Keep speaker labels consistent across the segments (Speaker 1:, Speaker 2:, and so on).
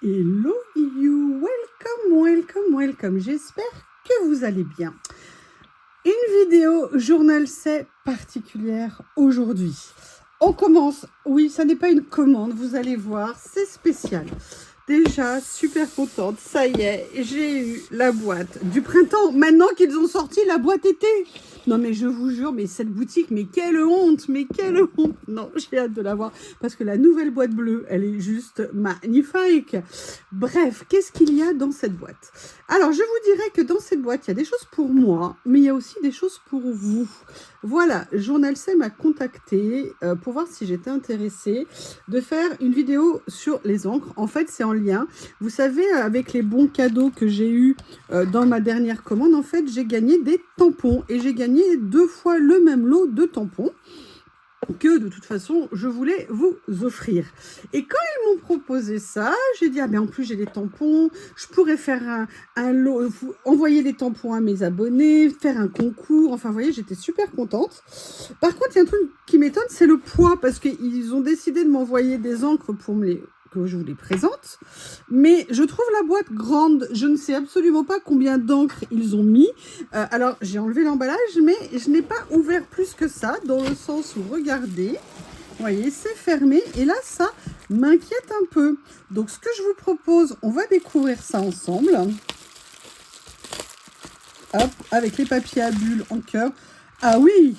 Speaker 1: Hello you, welcome, j'espère que vous allez bien. Une vidéo Journal C particulière aujourd'hui. On commence, oui ça n'est pas une commande, vous allez voir, c'est spécial. Déjà super contente, ça y est, j'ai eu la boîte du printemps, maintenant qu'ils ont sorti la boîte été. Non mais je vous jure, mais cette boutique, mais quelle honte, non, j'ai hâte de la voir, parce que la nouvelle boîte bleue, elle est juste magnifique. Bref, qu'est-ce qu'il y a dans cette boîte? Alors, je vous dirais que dans cette boîte, il y a des choses pour moi, mais il y a aussi des choses pour vous. Voilà, Journal C m'a contacté pour voir si j'étais intéressée de faire une vidéo sur les encres. En fait, c'est en lien. Vous savez, avec les bons cadeaux que j'ai eus dans ma dernière commande, en fait, j'ai gagné des tampons. Et j'ai gagné 2 fois le même lot de tampons que de toute façon je voulais vous offrir. Et quand ils m'ont proposé ça, j'ai dit ah mais en plus j'ai des tampons, je pourrais faire un lot, envoyer des tampons à mes abonnés, faire un concours, enfin vous voyez, j'étais super contente. Par contre il y a un truc qui m'étonne, c'est le poids, parce qu'ils ont décidé de m'envoyer des encres pour que je vous les présente, mais je trouve la boîte grande, je ne sais absolument pas combien d'encre ils ont mis. Alors j'ai enlevé l'emballage, mais je n'ai pas ouvert plus que ça, dans le sens où regardez, vous voyez, c'est fermé, et là ça m'inquiète un peu. Donc ce que je vous propose, on va découvrir ça ensemble. Hop, avec les papiers à bulles en cœur. Ah oui,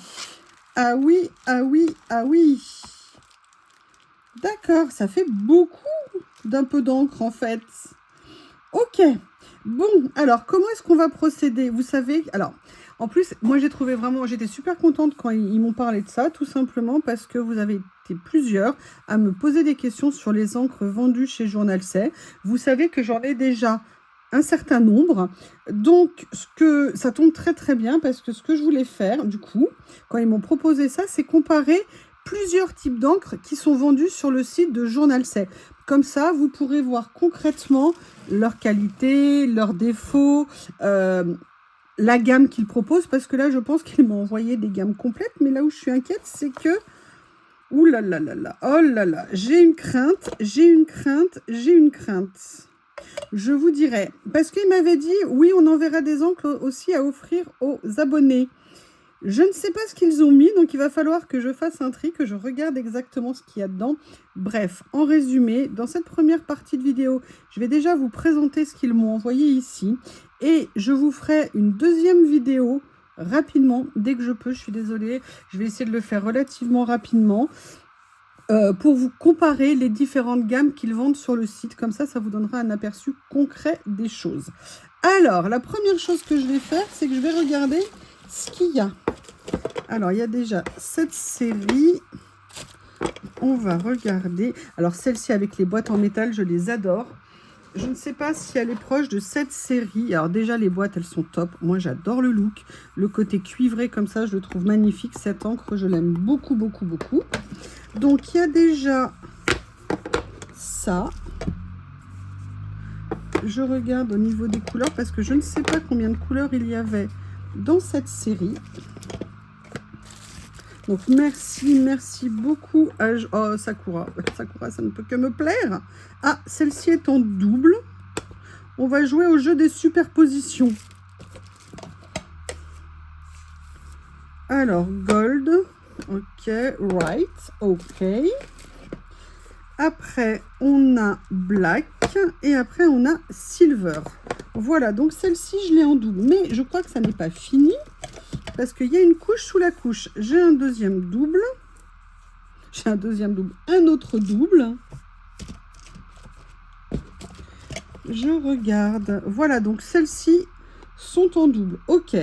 Speaker 1: ah oui, ah oui, ah oui. D'accord, ça fait beaucoup d'un peu d'encre en fait. Ok, bon, alors comment est-ce qu'on va procéder? Vous savez, alors, en plus, moi j'ai trouvé vraiment, j'étais super contente quand ils m'ont parlé de ça, tout simplement parce que vous avez été plusieurs à me poser des questions sur les encres vendues chez Journal C. Vous savez que j'en ai déjà un certain nombre, donc ça tombe très très bien, parce que ce que je voulais faire, du coup, quand ils m'ont proposé ça, c'est comparer plusieurs types d'encre qui sont vendus sur le site de Journal C. Comme ça, vous pourrez voir concrètement leur qualité, leurs défauts, la gamme qu'ils proposent, parce que là, je pense qu'ils m'ont envoyé des gammes complètes, mais là où je suis inquiète, c'est que... Ouh là là là là, oh là là, j'ai une crainte. Je vous dirais, parce qu'il m'avait dit, oui, on enverra des encres aussi à offrir aux abonnés. Je ne sais pas ce qu'ils ont mis, donc il va falloir que je fasse un tri, que je regarde exactement ce qu'il y a dedans. Bref, en résumé, dans cette première partie de vidéo, je vais déjà vous présenter ce qu'ils m'ont envoyé ici. Et je vous ferai une deuxième vidéo rapidement, dès que je peux. Je suis désolée, je vais essayer de le faire relativement rapidement. Pour vous comparer les différentes gammes qu'ils vendent sur le site. Comme ça, ça vous donnera un aperçu concret des choses. Alors, la première chose que je vais faire, c'est que je vais regarder ce qu'il y a. Alors, il y a déjà cette série. On va regarder. Alors, celle-ci avec les boîtes en métal, je les adore. Je ne sais pas si elle est proche de cette série. Alors, déjà, les boîtes, elles sont top. Moi, j'adore le look. Le côté cuivré comme ça, je le trouve magnifique. Cette encre, je l'aime beaucoup, beaucoup, beaucoup. Donc, il y a déjà ça. Je regarde au niveau des couleurs, parce que je ne sais pas combien de couleurs il y avait dans cette série. Donc merci beaucoup à... Oh, Sakura, ça ne peut que me plaire. Ah, celle-ci est en double. On va jouer au jeu des superpositions. Alors, gold. Ok, right. Ok. Après, on a black. Et après, on a silver. Voilà, donc celle-ci, je l'ai en double. Mais je crois que ça n'est pas fini, parce qu'il y a une couche sous la couche. J'ai un deuxième double. Un autre double. Je regarde. Voilà, donc celles-ci sont en double. Ok,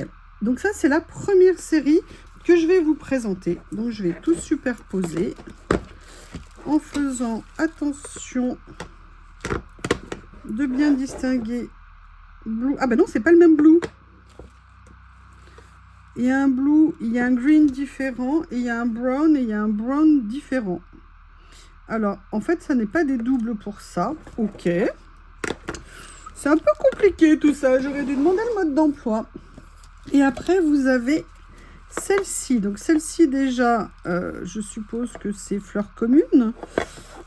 Speaker 1: donc ça, c'est la première série que je vais vous présenter. Donc, je vais tout superposer en faisant attention de bien distinguer blue. Ah ben non, c'est pas le même blue. Il y a un blue, il y a un green différent, et il y a un brown, et il y a un brown différent. Alors, en fait, ça n'est pas des doubles pour ça. Ok. C'est un peu compliqué tout ça. J'aurais dû demander le mode d'emploi. Et après, vous avez celle-ci. Donc, celle-ci, déjà, je suppose que c'est fleur commune.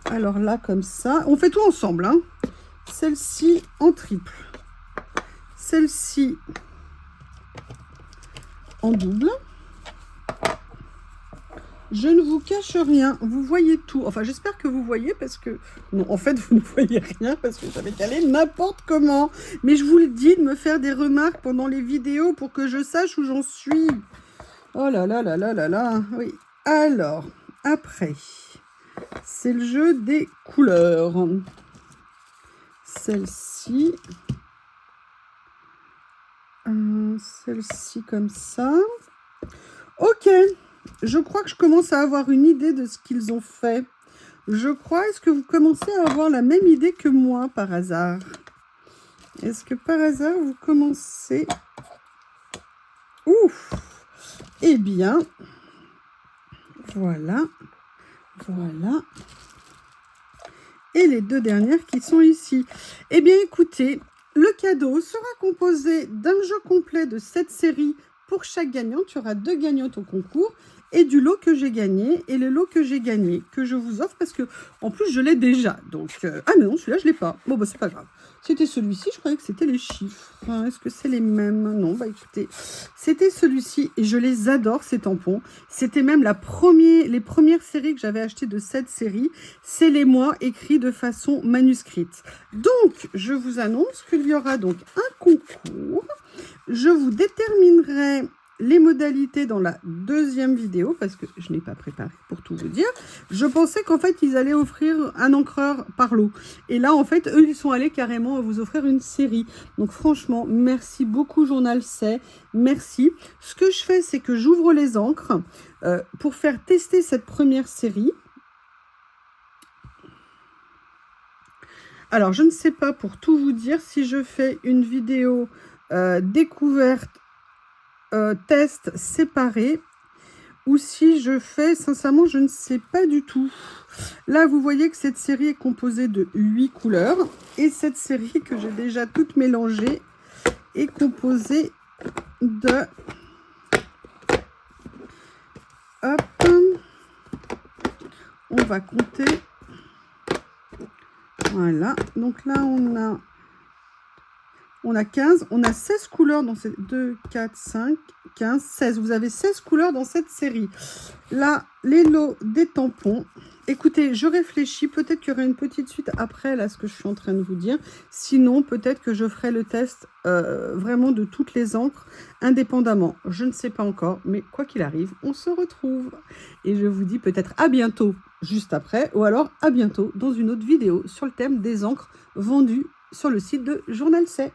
Speaker 1: Alors là, comme ça. On fait tout ensemble, hein. celle-ci en triple, celle-ci en double. Je ne vous cache rien, vous voyez tout. Enfin, j'espère que vous voyez parce que... Non, en fait, vous ne voyez rien parce que j'avais calé n'importe comment. Mais je vous le dis de me faire des remarques pendant les vidéos pour que je sache où j'en suis. Oh là là là là là là. Oui. Alors, après, c'est le jeu des couleurs. Celle-ci. Celle-ci comme ça. Ok. Je crois que je commence à avoir une idée de ce qu'ils ont fait. Je crois, est-ce que vous commencez à avoir la même idée que moi, par hasard? Est-ce que par hasard, vous commencez... Ouf! Eh bien, voilà, voilà. Et les deux dernières qui sont ici. Eh bien, écoutez, le cadeau sera composé d'un jeu complet de cette série pour chaque gagnant. Il y aura 2 gagnantes au concours. Et du lot que j'ai gagné, et le lot que j'ai gagné, que je vous offre, parce que en plus je l'ai déjà. Donc, ah mais non, celui-là je l'ai pas. Bon, bah c'est pas grave. C'était celui-ci, je croyais que c'était les chiffres. Enfin, est-ce que c'est les mêmes? Non, bah écoutez, c'était celui-ci, et je les adore, ces tampons. C'était même les premières séries que j'avais achetées de cette série. C'est les mois écrits de façon manuscrite. Donc, je vous annonce qu'il y aura donc un concours. Je vous déterminerai les modalités dans la deuxième vidéo, parce que je n'ai pas préparé pour tout vous dire. Je pensais qu'en fait, ils allaient offrir un encreur par lot. Et là, en fait, eux, ils sont allés carrément vous offrir une série. Donc, franchement, merci beaucoup, Journal C. Merci. Ce que je fais, c'est que j'ouvre les encres pour faire tester cette première série. Alors, je ne sais pas, pour tout vous dire, si je fais une vidéo découverte test séparé ou si je fais, sincèrement, je ne sais pas du tout. Là, vous voyez que cette série est composée de 8 couleurs et cette série que j'ai déjà toute mélangée est composée de... Hop, on va compter. Voilà, donc là, on a 15, on a 16 couleurs dans ces 2, 4, 5, 15, 16. Vous avez 16 couleurs dans cette série. Là, les lots des tampons. Écoutez, je réfléchis. Peut-être qu'il y aura une petite suite après, là, ce que je suis en train de vous dire. Sinon, peut-être que je ferai le test vraiment de toutes les encres indépendamment. Je ne sais pas encore, mais quoi qu'il arrive, on se retrouve. Et je vous dis peut-être à bientôt juste après, ou alors à bientôt dans une autre vidéo sur le thème des encres vendues sur le site de Journal C.